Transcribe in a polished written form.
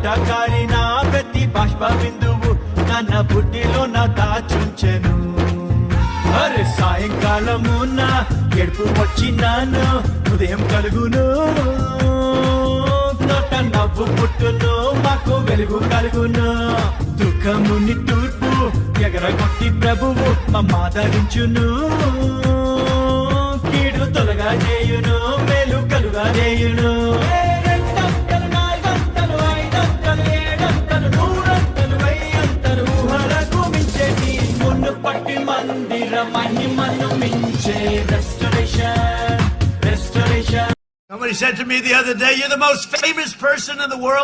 కారిన ప్రతి బాష్ప బిందువు నన్న బుడ్డిలో నా దాచుంచెను. అరే సాయంకాలము నా ఎడుపు వచ్చినాను, ఉదయం కలుగును, నోట నవ్వు పుట్టును, మాకు వెలుగు కలుగును. దుఃఖముని తూర్పు ఎగరగొట్టి ప్రభువు మమ్మాదరించును, కీడు తొలగా చేయును, మేలు కలుగా చేయును. Somebody said to me the other day, "You're the most famous person in the world."